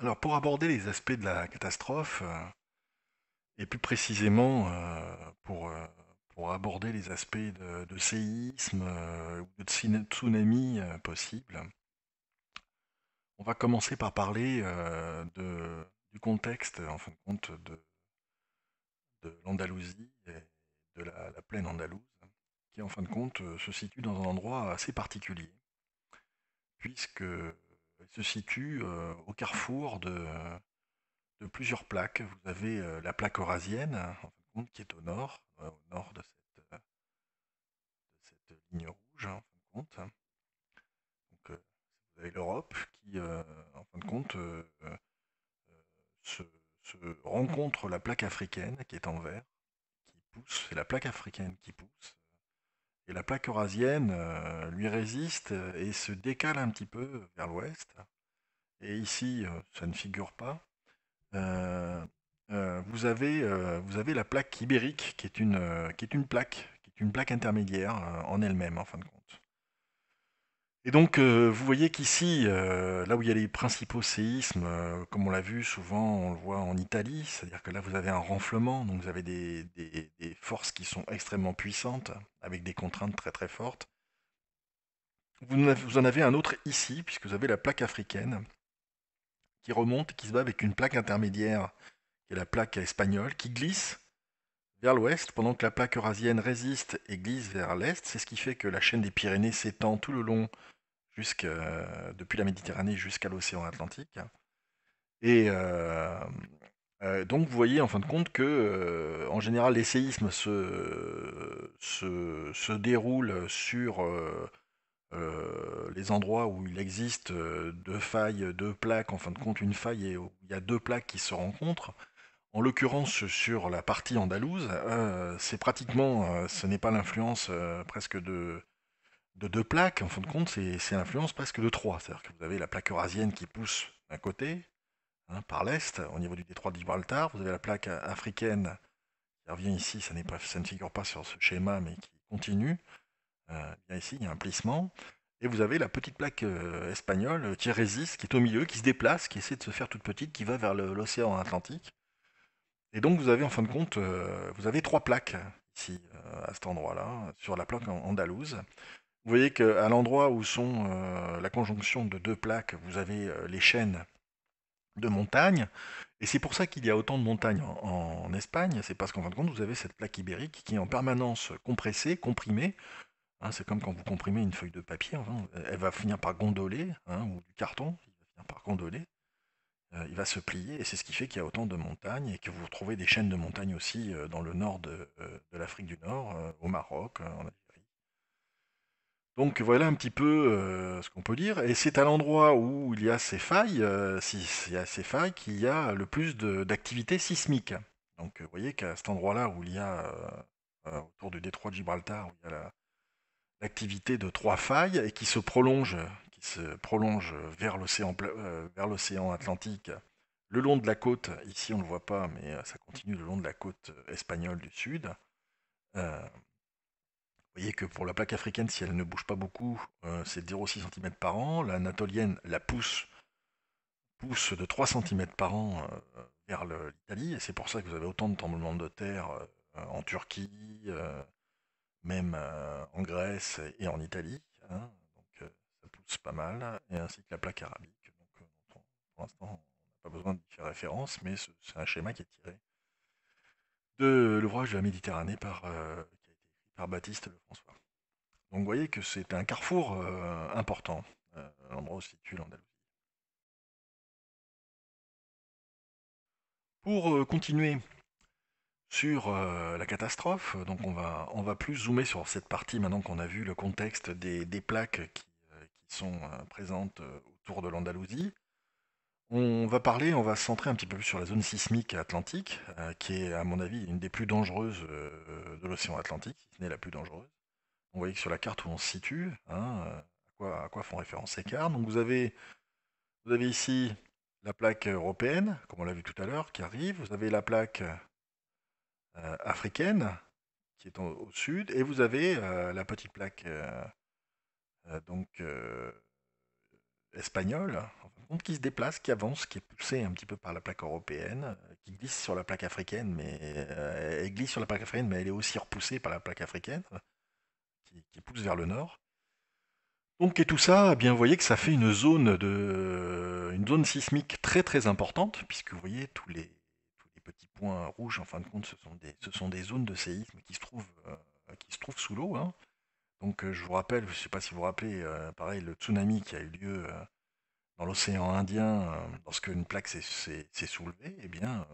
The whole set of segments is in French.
Alors, pour aborder les aspects de la catastrophe, et plus précisément pour aborder les aspects de séisme ou de tsunami possible, on va commencer par parler du contexte, en fin de compte, de l'Andalousie et de la plaine andalouse, qui en fin de compte se situe dans un endroit assez particulier, puisque elle se situe au carrefour de plusieurs plaques. Vous avez la plaque eurasienne, en fin de compte, qui est au nord de cette ligne rouge, en fin de compte. Donc, vous avez l'Europe qui, en fin de compte, se, se rencontre la plaque africaine qui est en vert, qui pousse, c'est la plaque africaine qui pousse, et la plaque eurasienne lui résiste et se décale un petit peu vers l'ouest. Et ici, ça ne figure pas. Euh, vous avez la plaque ibérique, qui est une plaque intermédiaire en elle-même, en fin de compte. Et donc, vous voyez qu'ici, là où il y a les principaux séismes, comme on l'a vu souvent, on le voit en Italie, c'est-à-dire que là, vous avez un renflement, donc vous avez des forces qui sont extrêmement puissantes, avec des contraintes très très fortes. Vous en avez un autre ici, puisque vous avez la plaque africaine, qui remonte, qui se bat avec une plaque intermédiaire, qui est la plaque espagnole, qui glisse vers l'ouest, pendant que la plaque eurasienne résiste et glisse vers l'est. C'est ce qui fait que la chaîne des Pyrénées s'étend tout le long, depuis la Méditerranée jusqu'à l'océan Atlantique. Et donc vous voyez en fin de compte que, en général, les séismes se déroulent sur les endroits où il existe deux failles, deux plaques, en fin de compte une faille et où il y a deux plaques qui se rencontrent. En l'occurrence, sur la partie andalouse, c'est pratiquement, ce n'est pas l'influence presque de deux plaques, en fin de compte, c'est l'influence presque de trois. C'est-à-dire que vous avez la plaque eurasienne qui pousse d'un côté, hein, par l'est, au niveau du détroit de Gibraltar. Vous avez la plaque africaine qui revient ici, ça ne figure pas sur ce schéma, mais qui continue. Bien ici, il y a un plissement. Et vous avez la petite plaque espagnole qui résiste, qui est au milieu, qui se déplace, qui essaie de se faire toute petite, qui va vers l'océan Atlantique. Et donc vous avez en fin de compte, vous avez trois plaques ici, à cet endroit-là, sur la plaque andalouse. Vous voyez qu'à l'endroit où sont la conjonction de deux plaques, vous avez les chaînes de montagnes. Et c'est pour ça qu'il y a autant de montagnes en Espagne, c'est parce qu'en fin de compte, vous avez cette plaque ibérique qui est en permanence compressée, comprimée. Hein, c'est comme quand vous comprimez une feuille de papier, enfin, elle va finir par gondoler, hein, ou du carton, il va finir par gondoler. Il va se plier, et c'est ce qui fait qu'il y a autant de montagnes, et que vous retrouvez des chaînes de montagnes aussi dans le nord de l'Afrique du Nord, au Maroc, en Algérie. Donc voilà un petit peu ce qu'on peut dire, et c'est à l'endroit où il y a ces failles, s'il y a ces failles, qu'il y a le plus d'activité sismique. Donc vous voyez qu'à cet endroit-là où il y a, autour du détroit de Gibraltar, où il y a l'activité de trois failles, et qui se prolonge vers l'océan Atlantique, le long de la côte, ici on ne le voit pas, mais ça continue le long de la côte espagnole du sud. Vous voyez que pour la plaque africaine, si elle ne bouge pas beaucoup, c'est 0,6 cm par an. La anatolienne pousse de 3 cm par an vers l'Italie, et c'est pour ça que vous avez autant de tremblements de terre en Turquie, même en Grèce et en Italie, hein. Donc ça pousse pas mal, et ainsi que la plaque arabique. Donc pour l'instant, on n'a pas besoin d'y faire référence, mais c'est un schéma qui est tiré de l'ouvrage de la Méditerranée qui a été écrit par Baptiste Lefrançois. Donc vous voyez que c'est un carrefour important, l'endroit où se situe l'Andalousie. Pour continuer sur la catastrophe, donc on va plus zoomer sur cette partie maintenant qu'on a vu le contexte des plaques qui sont présentes autour de l'Andalousie. On va se centrer un petit peu plus sur la zone sismique atlantique, qui est à mon avis une des plus dangereuses de l'océan Atlantique, si ce n'est la plus dangereuse. Vous voyez que sur la carte où on se situe, hein, à quoi font référence ces cartes. Donc vous avez ici la plaque européenne, comme on l'a vu tout à l'heure, qui arrive. Vous avez la plaque africaine, qui est au sud, et vous avez la petite plaque donc espagnole, compte, qui se déplace, qui avance, qui est poussée un petit peu par la plaque européenne, qui glisse sur la plaque africaine, mais elle glisse sur la plaque africaine, mais elle est aussi repoussée par la plaque africaine, qui pousse vers le nord. Donc, et tout ça, eh bien, vous voyez que ça fait une zone sismique très très importante, puisque vous voyez tous les petits points rouges, en fin de compte, ce sont des zones de séisme qui se trouvent sous l'eau, hein. Donc, je vous rappelle, je ne sais pas si vous vous rappelez, pareil, le tsunami qui a eu lieu dans l'océan Indien, lorsque une plaque s'est soulevée, eh bien,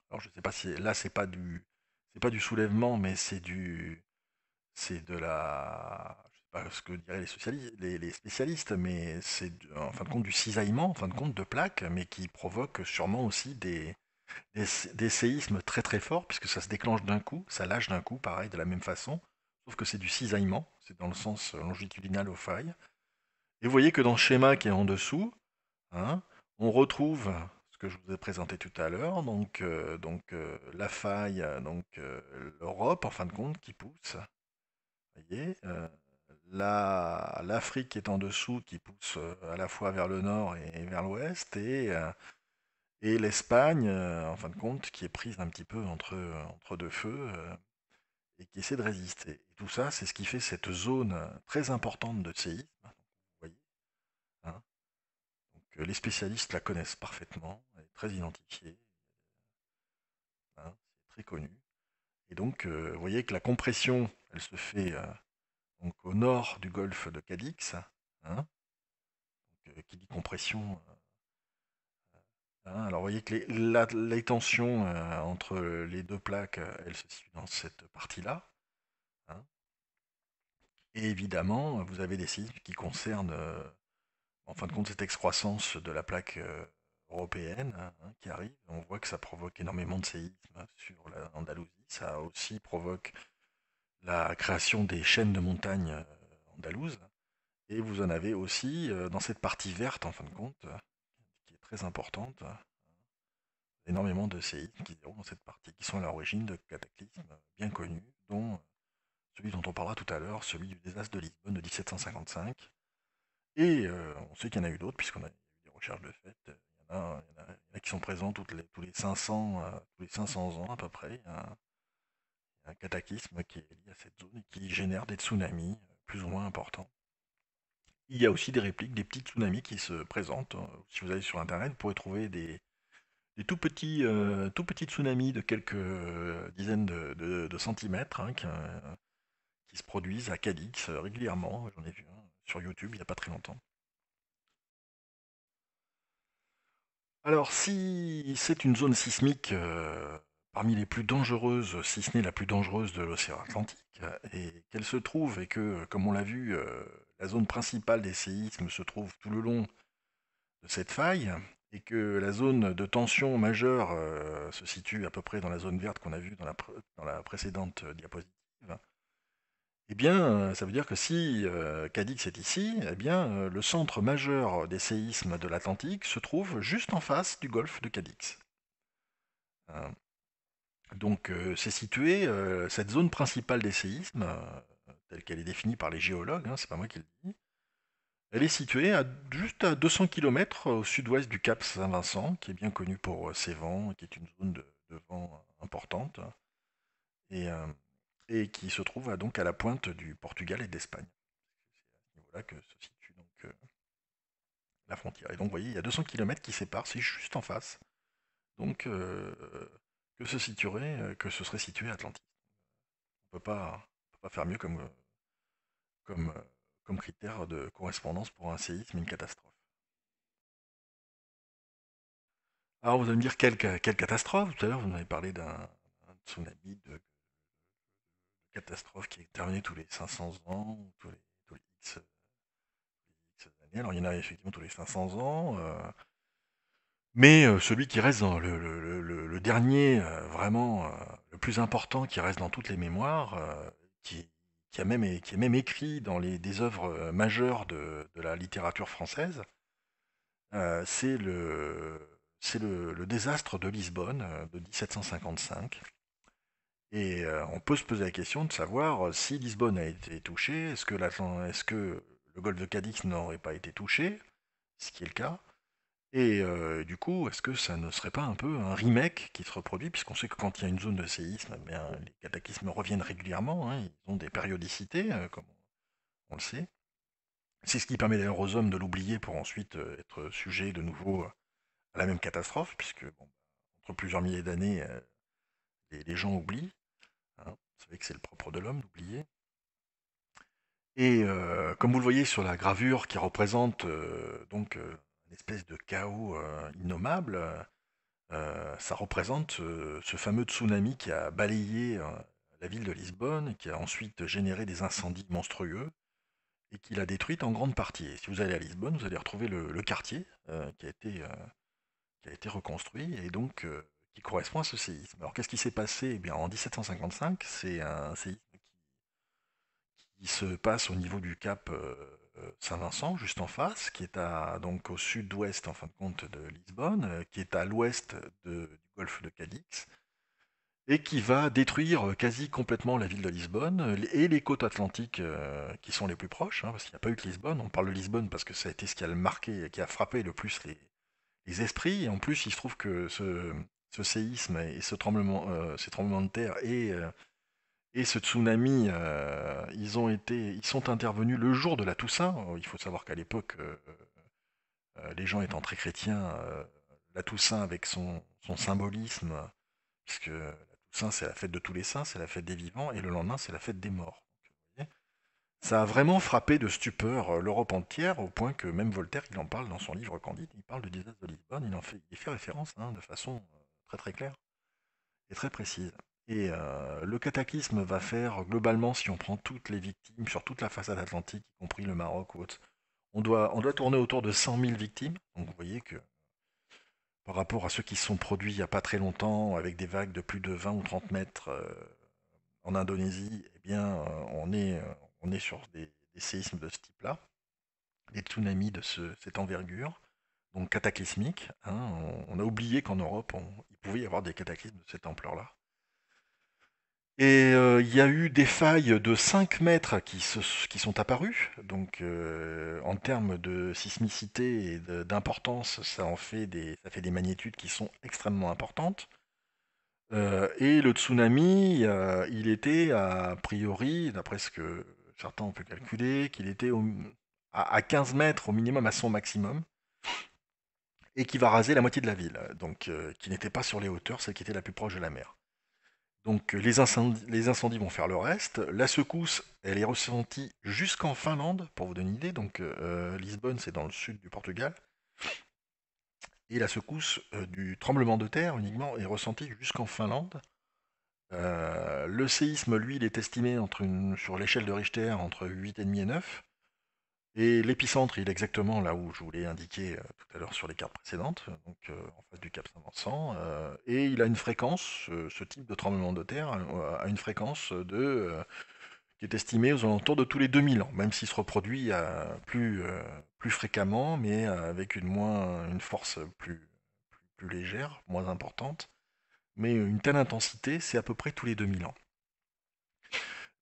alors je ne sais pas si là c'est pas du soulèvement, mais c'est de la, je sais pas ce que diraient les spécialistes, mais en fin de compte du cisaillement, en fin de compte de plaques, mais qui provoque sûrement aussi des séismes très très forts, puisque ça se déclenche d'un coup, ça lâche d'un coup, pareil, de la même façon, sauf que c'est du cisaillement, c'est dans le sens longitudinal aux failles. Et vous voyez que dans le schéma qui est en dessous, hein, on retrouve ce que je vous ai présenté tout à l'heure, la faille, l'Europe en fin de compte qui pousse, vous voyez, l'Afrique est en dessous qui pousse à la fois vers le nord et vers l'ouest, et l'Espagne, en fin de compte, qui est prise un petit peu entre deux feux et qui essaie de résister. Et tout ça, c'est ce qui fait cette zone très importante de séisme, vous voyez, hein. Donc, les spécialistes la connaissent parfaitement, elle est très identifiée, hein, c'est très connu. Et donc, vous voyez que la compression, elle se fait donc au nord du golfe de Cadix, hein. Donc, qui dit compression, hein, alors vous voyez que les tensions entre les deux plaques, elles se situent dans cette partie-là, hein. Et évidemment, vous avez des séismes qui concernent, en fin de compte, cette excroissance de la plaque européenne, hein, qui arrive. On voit que ça provoque énormément de séismes sur l'Andalousie. Ça aussi provoque la création des chaînes de montagnes andalouses. Et vous en avez aussi dans cette partie verte, en fin de compte, qui est très importante, énormément de séismes qui se déroulent dans cette partie, qui sont à l'origine de cataclysmes bien connus, dont celui dont on parlera tout à l'heure, celui du désastre de Lisbonne de 1755. Et on sait qu'il y en a eu d'autres, puisqu'on a eu des recherches de fait. Il y en a qui sont présents tous les 500, tous les 500 ans à peu près. Il y a un cataclysme qui est lié à cette zone et qui génère des tsunamis plus ou moins importants. Il y a aussi des répliques, des petits tsunamis qui se présentent. Si vous allez sur Internet, vous pourrez trouver des tout petits tsunamis de quelques dizaines de centimètres, hein, qui se produisent à Cadix régulièrement. J'en ai vu un sur YouTube il n'y a pas très longtemps. Alors, si c'est une zone sismique parmi les plus dangereuses, si ce n'est la plus dangereuse de l'océan Atlantique, et qu'elle se trouve, et que, comme on l'a vu, la zone principale des séismes se trouve tout le long de cette faille, et que la zone de tension majeure se situe à peu près dans la zone verte qu'on a vue dans la précédente diapositive, eh bien, ça veut dire que si Cadix est ici, eh bien, le centre majeur des séismes de l'Atlantique se trouve juste en face du golfe de Cadix. Euh, donc, c'est situé, cette zone principale des séismes, telle qu'elle est définie par les géologues, hein, c'est pas moi qui le dis, elle est située juste à 200 km au sud-ouest du cap Saint-Vincent, qui est bien connu pour ses vents, qui est une zone de vent importante, et, euh, et qui se trouve donc à la pointe du Portugal et de l'Espagne. C'est à ce niveau-là que se situe donc la frontière. Et donc, vous voyez, il y a 200 km qui séparent, c'est juste en face. Donc, que ce serait situé Atlantis. On peut pas faire mieux comme, comme critère de correspondance pour un séisme et une catastrophe. Alors, vous allez me dire quelle catastrophe? Tout à l'heure, vous m'avez parlé d'un tsunami de catastrophe qui est terminé tous les 500 ans, ou tous les X années. Alors, il y en a effectivement tous les 500 ans. Mais celui qui reste dans le dernier, vraiment le plus important, qui reste dans toutes les mémoires, qui, qui est même écrit dans des œuvres majeures de la littérature française, c'est le désastre de Lisbonne de 1755. Et on peut se poser la question de savoir si Lisbonne a été touchée, est-ce que le golfe de Cadix n'aurait pas été touché, ce qui est le cas. Et du coup, est-ce que ça ne serait pas un peu un remake qui se reproduit, puisqu'on sait que quand il y a une zone de séisme, eh bien, les cataclysmes reviennent régulièrement, hein, ils ont des périodicités, comme on le sait. C'est ce qui permet d'ailleurs aux hommes de l'oublier pour ensuite être sujets de nouveau à la même catastrophe, puisque bon, entre plusieurs milliers d'années, les gens oublient. Hein. Vous savez que c'est le propre de l'homme d'oublier. Et comme vous le voyez sur la gravure qui représente donc une espèce de chaos innommable, ça représente ce fameux tsunami qui a balayé la ville de Lisbonne, et qui a ensuite généré des incendies monstrueux et qui l'a détruite en grande partie. Et si vous allez à Lisbonne, vous allez retrouver le quartier qui a été reconstruit et donc qui correspond à ce séisme. Alors qu'est-ce qui s'est passé? Eh bien, en 1755, c'est un séisme qui se passe au niveau du cap Saint-Vincent, juste en face, qui est donc au sud-ouest en fin de compte de Lisbonne, qui est à l'ouest du golfe de Cadix, et qui va détruire quasi complètement la ville de Lisbonne et les côtes atlantiques qui sont les plus proches, hein, parce qu'il n'y a pas eu que Lisbonne. On parle de Lisbonne parce que ça a été ce qui a marqué, qui a frappé le plus les esprits. Et en plus, il se trouve que ce séisme et ces tremblements de terre et ce tsunami, ils sont intervenus le jour de la Toussaint. Il faut savoir qu'à l'époque, les gens étant très chrétiens, la Toussaint avec son symbolisme, puisque la Toussaint c'est la fête de tous les saints, c'est la fête des vivants, et le lendemain c'est la fête des morts. Donc, vous voyez, ça a vraiment frappé de stupeur l'Europe entière, au point que même Voltaire, il en parle dans son livre Candide, il parle du désastre de Lisbonne, il y fait référence hein, de façon très très claire et très précise. Et le cataclysme va faire, globalement, si on prend toutes les victimes sur toute la façade atlantique, y compris le Maroc ou autre, on doit tourner autour de 100 000 victimes. Donc vous voyez que par rapport à ceux qui se sont produits il n'y a pas très longtemps, avec des vagues de plus de 20 ou 30 mètres en Indonésie, eh bien, on est sur des séismes de ce type-là, des tsunamis de cette envergure, donc cataclysmiques. Hein. On a oublié qu'en Europe, il pouvait y avoir des cataclysmes de cette ampleur-là. Et il y a eu des failles de 5 mètres qui sont apparues. Donc en termes de sismicité et d'importance, ça fait des magnitudes qui sont extrêmement importantes. Et le tsunami, il était a priori, d'après ce que certains ont pu calculer, qu'il était à 15 mètres au minimum à son maximum, et qui va raser la moitié de la ville, donc qui n'était pas sur les hauteurs, celle qui était la plus proche de la mer. Donc les incendies vont faire le reste. La secousse, elle est ressentie jusqu'en Finlande, pour vous donner une idée. Donc Lisbonne, c'est dans le sud du Portugal. Et la secousse du tremblement de terre uniquement est ressentie jusqu'en Finlande. Le séisme, lui, il est estimé sur l'échelle de Richter entre 8,5 et 9. Et l'épicentre, il est exactement là où je vous l'ai indiqué tout à l'heure sur les cartes précédentes, donc en face du Cap Saint-Vincent. Et il a une fréquence, ce type de tremblement de terre a une fréquence qui est estimée aux alentours de tous les 2000 ans, même s'il se reproduit plus fréquemment, mais avec une force plus légère, moins importante. Mais une telle intensité, c'est à peu près tous les 2000 ans.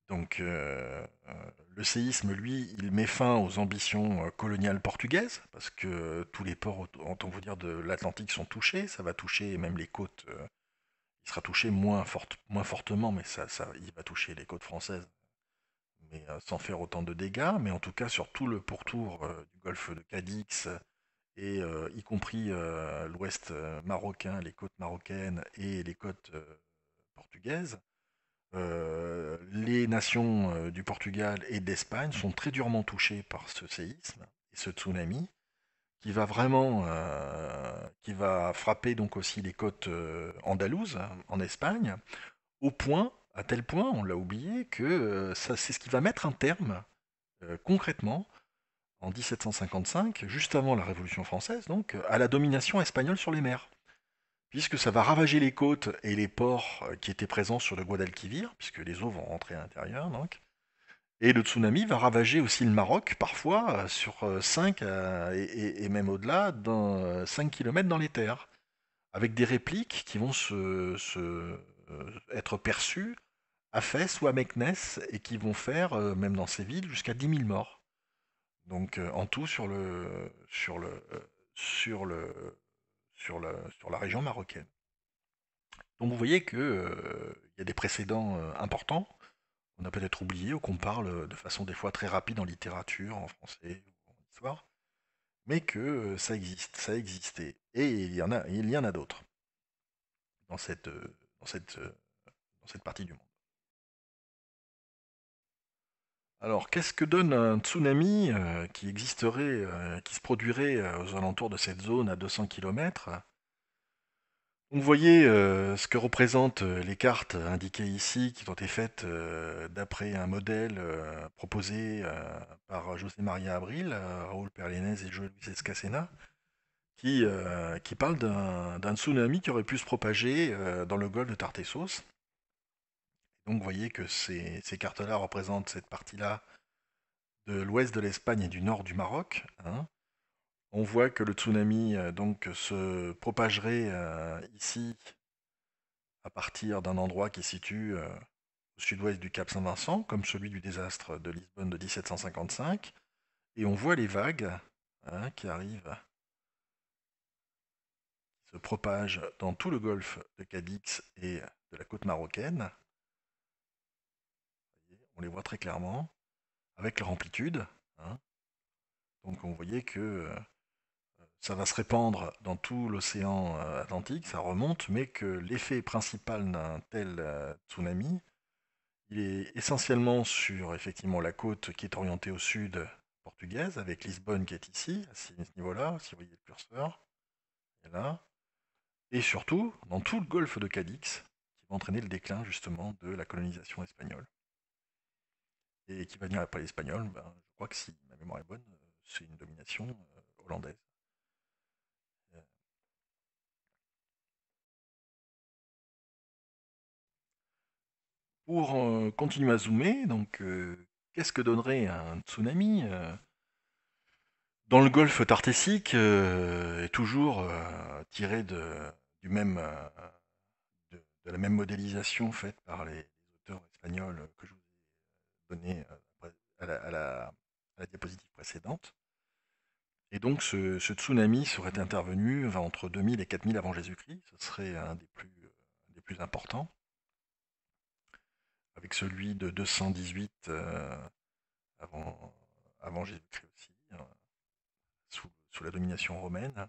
Donc le séisme, lui, il met fin aux ambitions coloniales portugaises, parce que tous les ports, autant vous dire, de l'Atlantique sont touchés, ça va toucher même les côtes, il sera touché moins fortement, mais il va toucher les côtes françaises, mais sans faire autant de dégâts, mais en tout cas sur tout le pourtour du golfe de Cadix, et y compris l'ouest marocain, les côtes marocaines et les côtes portugaises, les nations du Portugal et d'Espagne sont très durement touchées par ce séisme et ce tsunami qui va frapper donc aussi les côtes andalouses hein, en Espagne, à tel point, on l'a oublié, que c'est ce qui va mettre un terme concrètement en 1755, juste avant la Révolution française, donc à la domination espagnole sur les mers puisque ça va ravager les côtes et les ports qui étaient présents sur le Guadalquivir, puisque les eaux vont rentrer à l'intérieur, donc. Et le tsunami va ravager aussi le Maroc, parfois, sur 5 et même au-delà, dans 5 km dans les terres, avec des répliques qui vont être perçues à Fès ou à Meknès, et qui vont faire, même dans ces villes, jusqu'à 10 000 morts. Donc en tout sur le, sur la région marocaine. Donc vous voyez que il y a des précédents importants. On a peut-être oublié ou qu'on parle de façon des fois très rapide en littérature, en français ou en histoire, mais que ça existe, ça a existé. Et il y en a d'autres dans dans cette, euh, dans cette partie du monde. Alors, qu'est-ce que donne un tsunami qui existerait, qui se produirait aux alentours de cette zone à 200 km? Vous voyez ce que représentent les cartes indiquées ici, qui ont été faites d'après un modèle proposé par José María Abril, Raúl Perlénez et Joël Luis Escacena, qui parle d'un tsunami qui aurait pu se propager dans le golfe de Tartessos. Donc vous voyez que ces cartes-là représentent cette partie-là de l'ouest de l'Espagne et du nord du Maroc, hein. On voit que le tsunami donc se propagerait ici à partir d'un endroit qui se situe au sud-ouest du Cap Saint-Vincent, comme celui du désastre de Lisbonne de 1755, et on voit les vagues qui arrivent, qui se propagent dans tout le golfe de Cadix et de la côte marocaine. On les voit très clairement, avec leur amplitude, hein. Donc on voyait que ça va se répandre dans tout l'océan Atlantique, ça remonte, mais que l'effet principal d'un tel tsunami, il est essentiellement sur effectivement la côte qui est orientée au sud portugaise, avec Lisbonne qui est ici, à ce niveau-là, si vous voyez le curseur, et là, et surtout dans tout le golfe de Cadix, qui va entraîner le déclin justement de la colonisation espagnole. Et qui va venir après l'espagnol, ben, je crois que si ma mémoire est bonne, c'est une domination hollandaise. Euh, Pour continuer à zoomer, donc qu'est-ce que donnerait un tsunami dans le golfe Tartésique est toujours tiré du même, de la même modélisation faite par les auteurs espagnols que je vous ai donné à la diapositive précédente. Et donc ce tsunami serait intervenu entre 2000 et 4000 avant Jésus-Christ. Ce serait un des plus importants, avec celui de 218 avant, avant Jésus-Christ aussi, sous la domination romaine.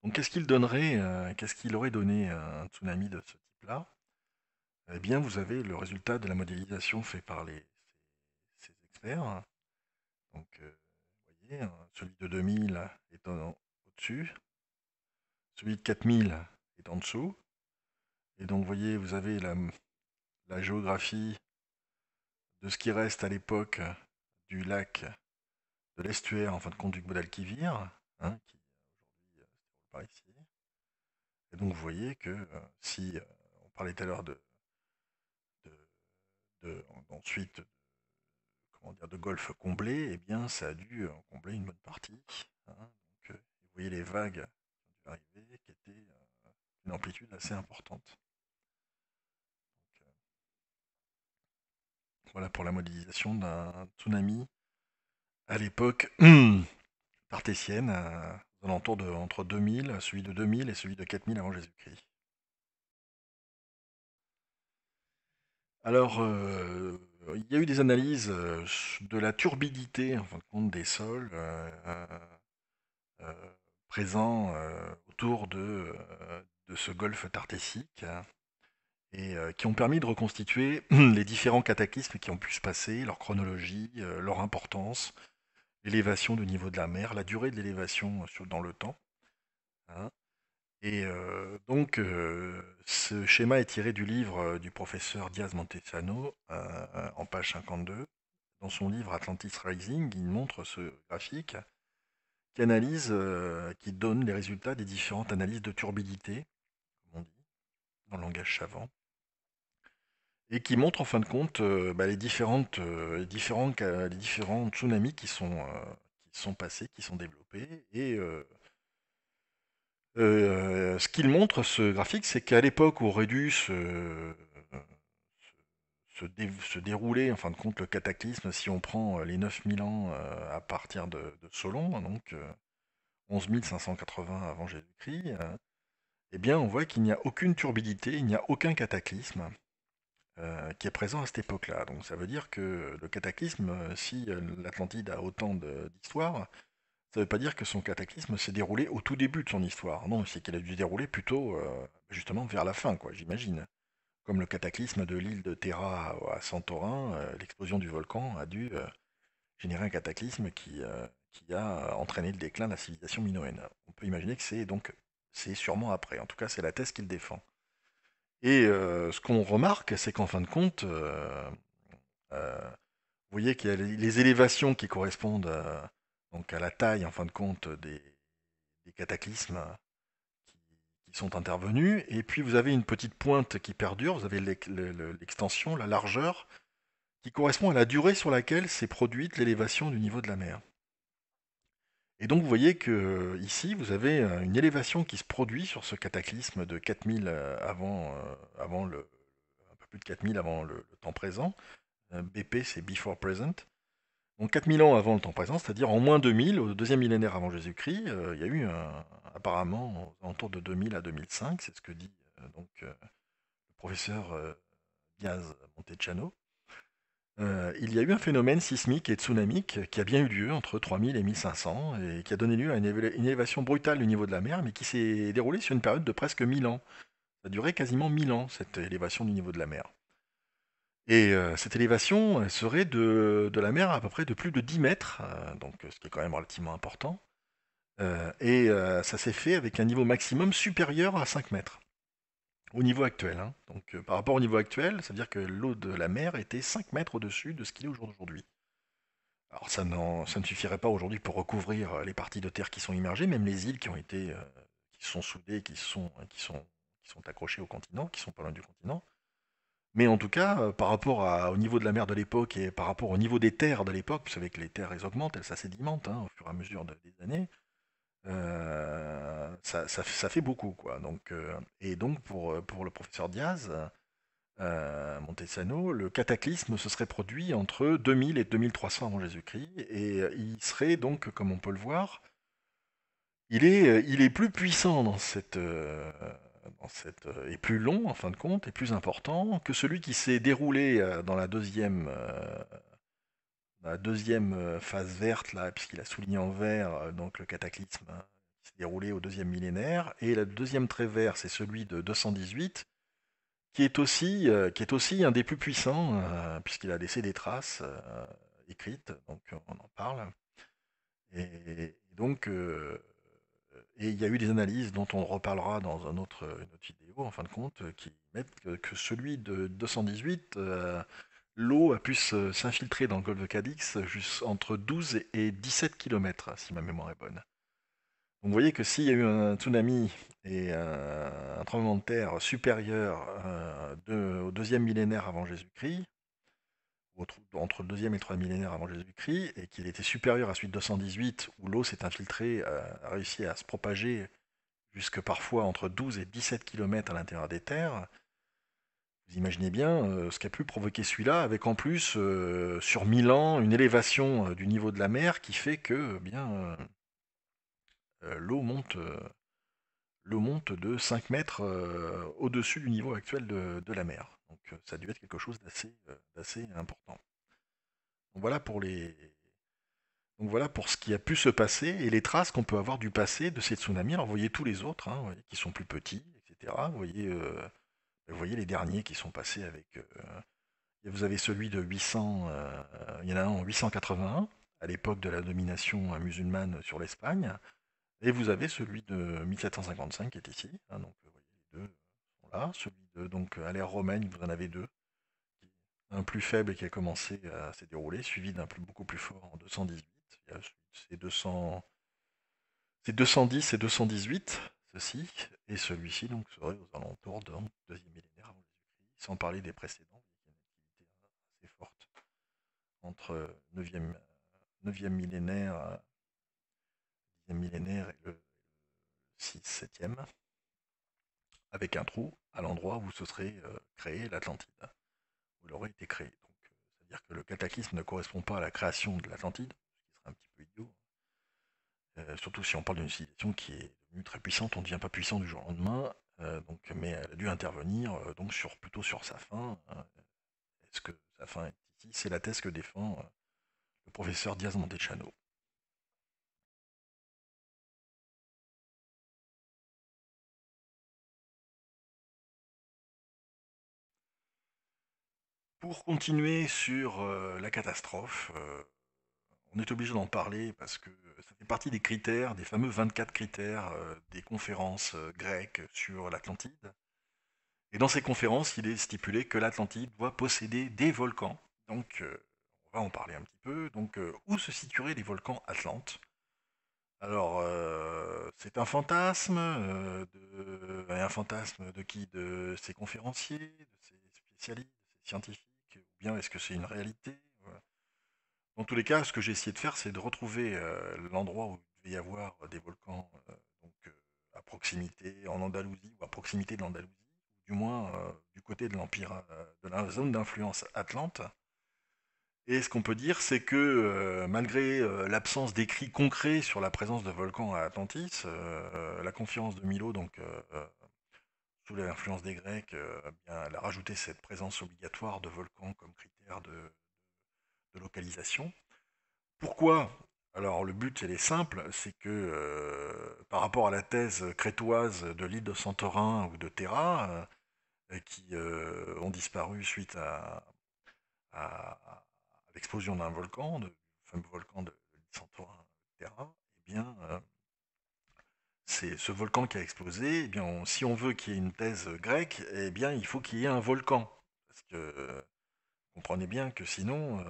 Donc qu'est-ce qu'il donnerait, qu'est-ce qu'il aurait donné un tsunami de ce type-là? Eh bien, vous avez le résultat de la modélisation fait par ces experts. Donc, vous voyez, celui de 2000 est au-dessus, celui de 4000 est en dessous. Et donc, vous voyez, vous avez la géographie de ce qui reste à l'époque du lac de l'estuaire, en fin de compte, du Guadalquivir, hein, qui aujourd'hui se déroule par ici. Et donc, vous voyez que si on parlait tout à l'heure de- ensuite comment dire, de golfe comblé, eh bien, ça a dû combler une bonne partie, hein. Donc, vous voyez les vagues qui ont dû arriver, qui étaient d'une amplitude assez importante. Donc, voilà pour la modélisation d'un tsunami à l'époque tartésienne, aux alentours de entre 2000, celui de 2000 et celui de 4000 avant Jésus-Christ. Alors, il y a eu des analyses de la turbidité, en fin de compte, des sols euh, présents autour de ce golfe tartésique, et qui ont permis de reconstituer les différents cataclysmes qui ont pu se passer, leur chronologie, leur importance, l'élévation du niveau de la mer, la durée de l'élévation dans le temps, hein. Et donc, ce schéma est tiré du livre du professeur Diaz Montesano, en page 52. Dans son livre Atlantis Rising, il montre ce graphique qui analyse, qui donne les résultats des différentes analyses de turbidité, comme on dit, dans le langage savant, et qui montre en fin de compte bah, les différents tsunamis qui sont passés, qui sont développés, et ce qu'il montre, ce graphique, c'est qu'à l'époque où aurait dû se dérouler, en fin de compte, le cataclysme, si on prend les 9000 ans à partir de Solon, hein, donc 11 580 avant Jésus-Christ, eh bien on voit qu'il n'y a aucune turbidité, il n'y a aucun cataclysme qui est présent à cette époque-là. Donc ça veut dire que le cataclysme, si l'Atlantide a autant d'histoire, ça ne veut pas dire que son cataclysme s'est déroulé au tout début de son histoire. Non, c'est qu'il a dû se dérouler plutôt justement vers la fin, quoi, j'imagine. Comme le cataclysme de l'île de Terra à Santorin, l'explosion du volcan a dû générer un cataclysme qui a entraîné le déclin de la civilisation minoenne. On peut imaginer que c'est sûrement après. En tout cas, c'est la thèse qu'il défend. Et ce qu'on remarque, c'est qu'en fin de compte, vous voyez qu'il y a les élévations qui correspondent donc à la taille, en fin de compte, des cataclysmes qui, qui sont intervenus. Et puis vous avez une petite pointe qui perdure, vous avez l'extension, la largeur, qui correspond à la durée sur laquelle s'est produite l'élévation du niveau de la mer. Et donc vous voyez que ici, vous avez une élévation qui se produit sur ce cataclysme de 4000 avant un peu plus de 4000 avant le temps présent. BP, c'est Before Present. Donc 4000 ans avant le temps présent, c'est-à-dire en moins 2000, au deuxième millénaire avant Jésus-Christ, il y a eu apparemment aux alentours de 2000 à 2005, c'est ce que dit le professeur Diaz Montechano. Il y a eu un phénomène sismique et tsunamique qui a bien eu lieu entre 3000 et 1500 et qui a donné lieu à une élévation brutale du niveau de la mer, mais qui s'est déroulée sur une période de presque 1000 ans. Ça a duré quasiment 1000 ans, cette élévation du niveau de la mer. Et cette élévation elle serait de la mer à peu près de plus de 10 mètres, donc ce qui est quand même relativement important. Ça s'est fait avec un niveau maximum supérieur à 5 mètres au niveau actuel, hein. Donc par rapport au niveau actuel, ça veut dire que l'eau de la mer était 5 mètres au-dessus de ce qu'il est aujourd'hui. Alors ça ne suffirait pas aujourd'hui pour recouvrir les parties de terre qui sont immergées, même les îles qui ont été, qui sont soudées, qui sont accrochées au continent, qui sont pas loin du continent. Mais en tout cas, par rapport au niveau de la mer de l'époque et par rapport au niveau des terres de l'époque, vous savez que les terres elles augmentent, elles s'assedimentent au fur et à mesure des années, ça fait beaucoup, quoi. Donc, et donc pour le professeur Diaz, Montesano, le cataclysme se serait produit entre 2000 et 2300 avant Jésus-Christ, et il serait donc, comme on peut le voir, il est plus puissant et plus long en fin de compte, et plus important que celui qui s'est déroulé dans la deuxième phase verte, là, puisqu'il a souligné en vert donc le cataclysme qui s'est déroulé au deuxième millénaire, et le deuxième trait vert, c'est celui de 218, qui est aussi un des plus puissants, puisqu'il a laissé des traces écrites, donc on en parle. Et donc, et il y a eu des analyses dont on reparlera dans une autre vidéo, en fin de compte, qui mettent que celui de 218, l'eau a pu s'infiltrer dans le golfe de Cadix entre 12 et 17 km, si ma mémoire est bonne. Donc vous voyez que s'il y a eu un tsunami et un tremblement de terre supérieur au deuxième millénaire avant Jésus-Christ, entre le deuxième et le troisième millénaire avant Jésus-Christ, et qu'il était supérieur à celui de 218, où l'eau s'est infiltrée, a réussi à se propager jusque parfois entre 12 et 17 km à l'intérieur des terres, vous imaginez bien ce qu'a pu provoquer celui-là, avec en plus, sur 1000 ans, une élévation du niveau de la mer qui fait que euh, l'eau monte, euh, l'eau monte de 5 mètres au-dessus du niveau actuel de la mer. Donc ça a dû être quelque chose d'assez important. Donc voilà pour donc voilà pour ce qui a pu se passer et les traces qu'on peut avoir du passé de ces tsunamis. Alors vous voyez tous les autres, hein, vous voyez, qui sont plus petits, etc. Vous voyez les derniers qui sont passés avec. Vous avez celui de 800, il y en a un en 881, à l'époque de la domination musulmane sur l'Espagne, et vous avez celui de 1755 qui est ici, hein, donc vous voyez les deux sont là. Celui de donc à l'ère romaine, vous en avez deux, un plus faible qui a commencé à se dérouler, suivi beaucoup plus fort en 218. C'est 200, c'est 210 et 218, ceci, et celui-ci donc serait aux alentours de deuxième millénaire avant Jésus-Christ, sans parler des précédents, il y a une activité assez forte entre 9e millénaire, 10e millénaire et le 6 7e, avec un trou à l'endroit où se serait créé l'Atlantide. où il aurait été créé. Donc, c'est-à-dire que le cataclysme ne correspond pas à la création de l'Atlantide, ce qui serait un petit peu idiot. Surtout si on parle d'une civilisation qui est devenue très puissante, on ne devient pas puissant du jour au lendemain, mais elle a dû intervenir donc plutôt sur sa fin. Est-ce que sa fin est ici? C'est la thèse que défend le professeur Diaz Montechano. Pour continuer sur la catastrophe, on est obligé d'en parler parce que ça fait partie des critères, des fameux 24 critères des conférences grecques sur l'Atlantide. Et dans ces conférences, il est stipulé que l'Atlantide doit posséder des volcans. Donc, on va en parler un petit peu. Donc, où se situeraient les volcans Atlantes? Alors, c'est un fantasme de qui? De ces conférenciers, de ces spécialistes, de ces scientifiques, ou bien est-ce que c'est une réalité? Voilà. Dans tous les cas, ce que j'ai essayé de faire, c'est de retrouver l'endroit où il devait y avoir des volcans, donc à proximité, en Andalousie, ou à proximité de l'Andalousie, ou du moins du côté de l'Empire, de la zone d'influence atlante. Et ce qu'on peut dire, c'est que malgré l'absence d'écrits concrets sur la présence de volcans à Atlantis, la conférence de Milo, donc sous l'influence des Grecs, bien, elle a rajouté cette présence obligatoire de volcans comme critère de localisation. Pourquoi? Alors le but, elle est simple, c'est que par rapport à la thèse crétoise de l'île de Santorin ou de Terra, qui ont disparu suite à l'explosion d'un volcan, du fameux volcan de l'île de Santorin, Terra, eh bien, c'est ce volcan qui a explosé. Eh bien, si on veut qu'il y ait une thèse grecque, eh bien, il faut qu'il y ait un volcan. Parce que comprenez bien que sinon,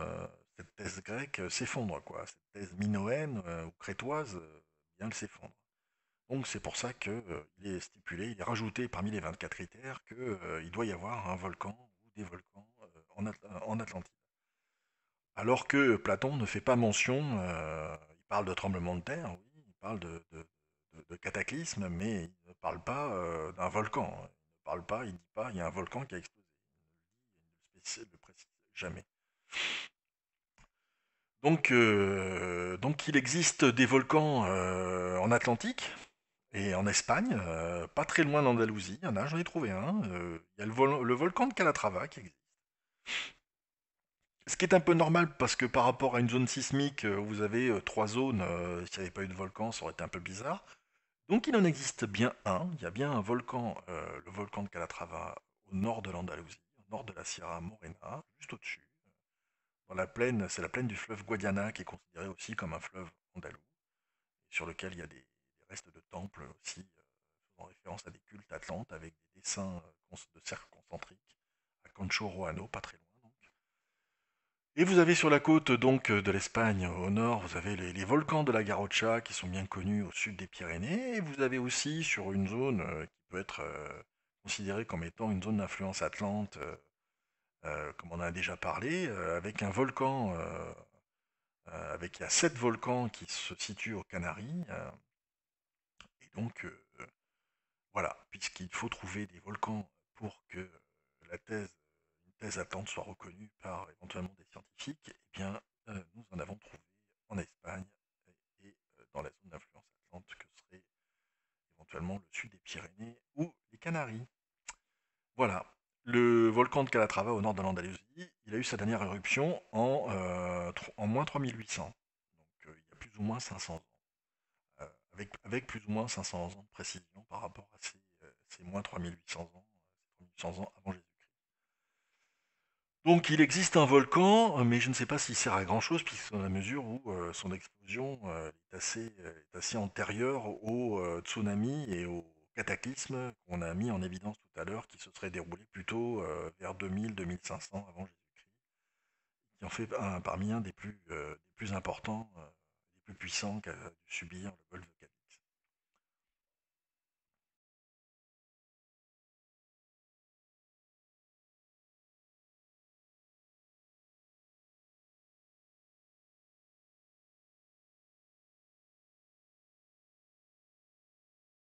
cette thèse grecque s'effondre, quoi. Cette thèse minoenne ou crétoise, bien, elle s'effondre. Donc c'est pour ça qu'il est stipulé, il est rajouté parmi les 24 critères qu'il doit y avoir un volcan ou des volcans en Atlantide. Alors que Platon ne fait pas mention, il parle de tremblement de terre, oui, il parle de cataclysme, mais il ne parle pas d'un volcan. Il ne parle pas, il ne dit pas, il y a un volcan qui a explosé. Il ne le précise jamais. Donc il existe des volcans en Atlantique et en Espagne, pas très loin d'Andalousie. Il y en a, j'en ai trouvé un. Il y a le volcan de Calatrava qui existe. Ce qui est un peu normal parce que par rapport à une zone sismique où vous avez trois zones, s'il n'y avait pas eu de volcan, ça aurait été un peu bizarre. Donc il en existe bien un. Il y a bien un volcan, le volcan de Calatrava, au nord de l'Andalousie, au nord de la Sierra Morena, juste au-dessus. Dans la plaine, c'est la plaine du fleuve Guadiana qui est considérée aussi comme un fleuve andalou, sur lequel il y a des restes de temples aussi, faisant référence à des cultes atlantes avec des dessins de cercles concentriques à Concho Roano, pas très loin. Et vous avez sur la côte donc de l'Espagne au nord, vous avez les volcans de la Garrocha qui sont bien connus au sud des Pyrénées. Et vous avez aussi sur une zone qui peut être considérée comme étant une zone d'influence atlante, comme on en a déjà parlé, avec un volcan, avec il y a 7 volcans qui se situent aux Canaries. Et donc voilà, puisqu'il faut trouver des volcans pour que la thèse, une thèse atlante soit reconnue par éventuellement des scientifiques, eh bien, nous en avons trouvé en Espagne et dans la zone d'influence atlante que serait éventuellement le sud des Pyrénées ou les Canaries. Voilà. Le volcan de Calatrava au nord de l'Andalousie, il a eu sa dernière éruption en moins 3800. Donc il y a plus ou moins 500 ans. Avec plus ou moins 500 ans de précision par rapport à ces moins 3800 ans, 3800 ans avant Jésus-Christ. Donc il existe un volcan, mais je ne sais pas s'il sert à grand chose, puisque dans la mesure où son explosion est assez antérieure au tsunami et au cataclysme qu'on a mis en évidence tout à l'heure, qui se serait déroulé plutôt vers 2000-2500 avant Jésus-Christ, qui en fait parmi un des plus importants, des plus puissants qu'a dû subir le golfe de Kerguelen.